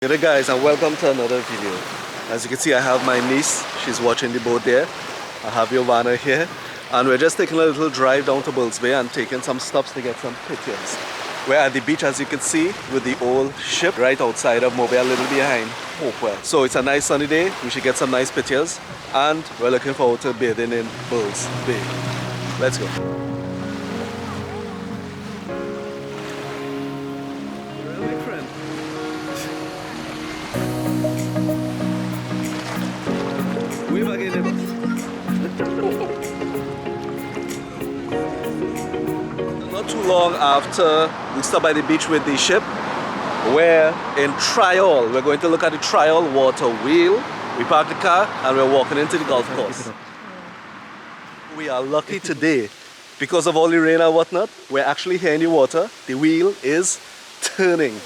Hey guys, and welcome to another video. As you can see, I have my niece. She's watching the boat there. I have Giovanna here, and we're just taking a little drive down to Bulls Bay and taking some stops to get some pictures. We're at the beach, as you can see, with the old ship right outside of Moby, a little behind Hopewell. So it's a nice sunny day. We should get some nice pictures, and we're looking forward to bathing in Bulls Bay. Let's go. Not too long after we stopped by the beach with the ship, we're in Tryall. We're going to look at the Tryall water wheel. We parked the car and we're walking into the golf course. We are lucky today because of all the rain and whatnot. We're actually here in the water. The wheel is turning.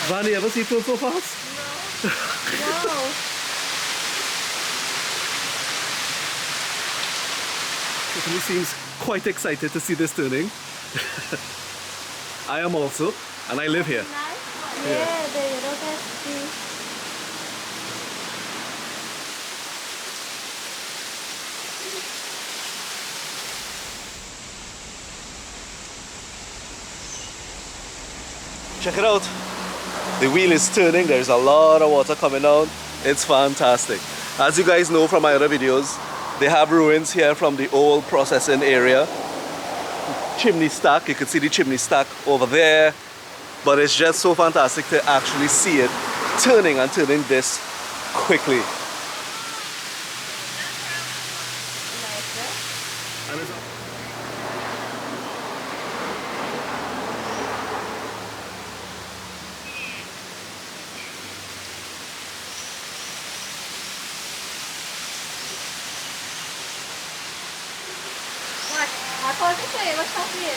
Van, you ever see it go so fast? No. Wow. Tiffany seems quite excited to see this turning. I am also, and I live here. Nice. Yeah, the little bit. Check it out. The wheel is turning. There's a lot of water coming down. It's fantastic. As you guys know from my other videos, they have ruins here from the old processing area. Chimney stack, you can see the chimney stack over there. But it's just so fantastic to actually see it turning and turning this quickly. Pode ser, eu gostar disso.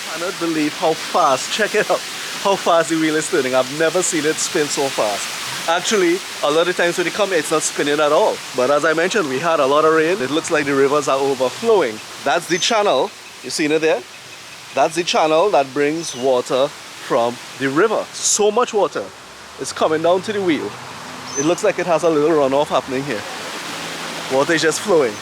I cannot believe how fast, check it out, how fast the wheel is turning. I've never seen it spin so fast. Actually, a lot of times when you come, it's not spinning at all. But as I mentioned, we had a lot of rain. It looks like the rivers are overflowing. That's the channel, you seen it there? That's the channel that brings water from the river. So much water is coming down to the wheel. It looks like it has a little runoff happening here. Water is just flowing.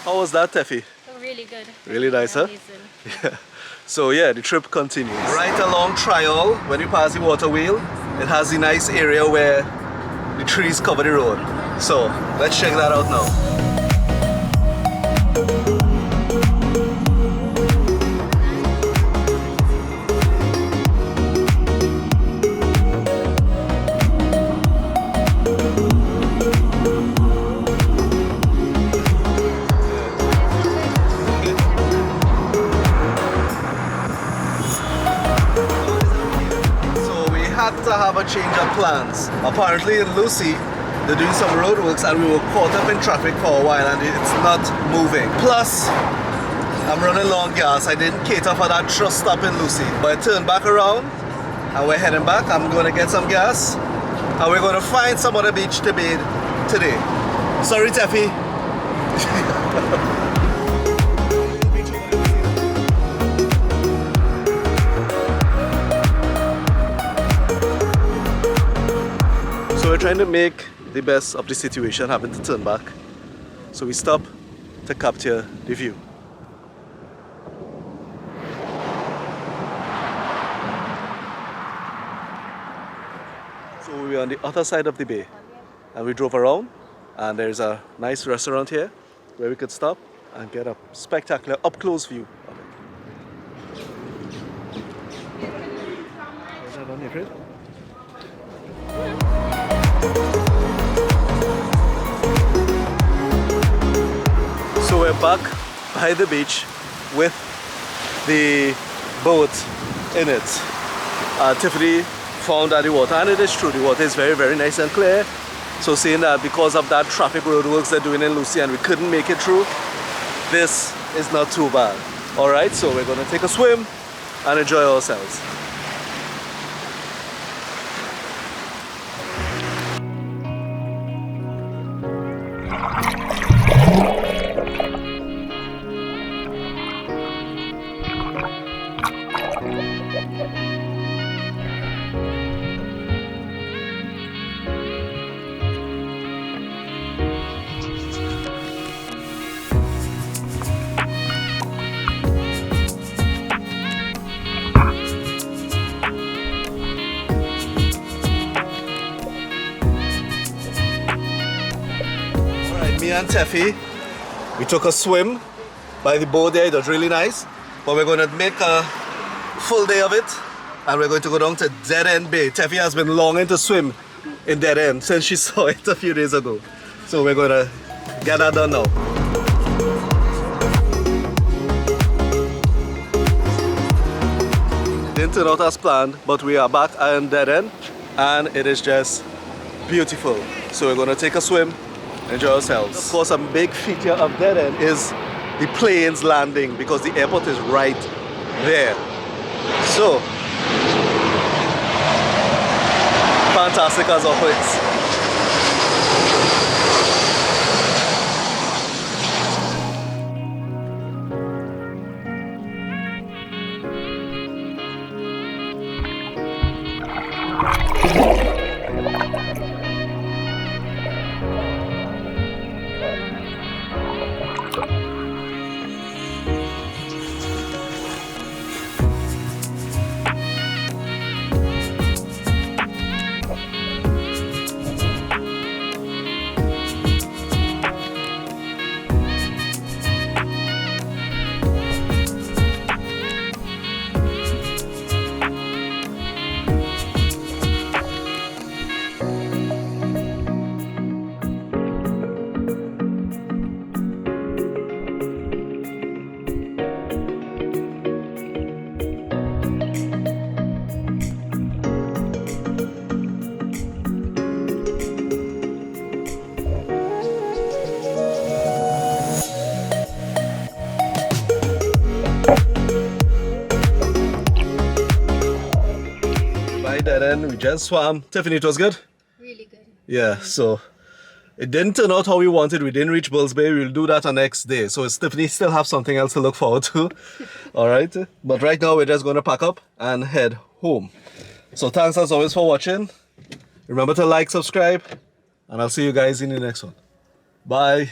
How was that, Teffy? Really good. Really nice, huh? Yeah. So yeah, the trip continues. Right along Tryall, when you pass the water wheel, it has a nice area where the trees cover the road. So let's check that out now. To have a change of plans. Apparently in Lucea, they're doing some roadworks and we were caught up in traffic for a while and it's not moving. Plus, I'm running low on gas. I didn't cater for that trust stop in Lucea. But I turned back around and we're heading back. I'm going to get some gas and we're going to find some other beach to bathe today. Sorry, Teffy. We're trying to make the best of the situation, having to turn back. So we stop to capture the view. So we were on the other side of the bay and we drove around and there's a nice restaurant here where we could stop and get a spectacular up-close view of it. Is that on April? So we're back by the beach with the boat in it. Tiffany found that the water, and it is true, the water is very, very nice and clear. So seeing that because of that traffic roadworks they're doing in Lucea and we couldn't make it through, this is not too bad. Alright, so we're gonna take a swim and enjoy ourselves. Me and Teffy, we took a swim by the boat there. It was really nice, but we're going to make a full day of it and we're going to go down to Dead End Bay. Teffy has been longing to swim in Dead End since she saw it a few days ago, so we're going to get that done now. Didn't turn out as planned, but we are back in Dead End and it is just beautiful. So we're going to take a swim, enjoy ourselves. Of course, a big feature of Dead End is the planes landing because the airport is right there. So, fantastic as always. Dead End, we just swam. Tiffany, it was good? Really good. Yeah, so it didn't turn out how we wanted. We didn't reach Bulls Bay. We'll do that the next day. So Tiffany still have something else to look forward to. Alright, but right now we're just going to pack up and head home. So thanks as always for watching. Remember to like, subscribe, and I'll see you guys in the next one. Bye.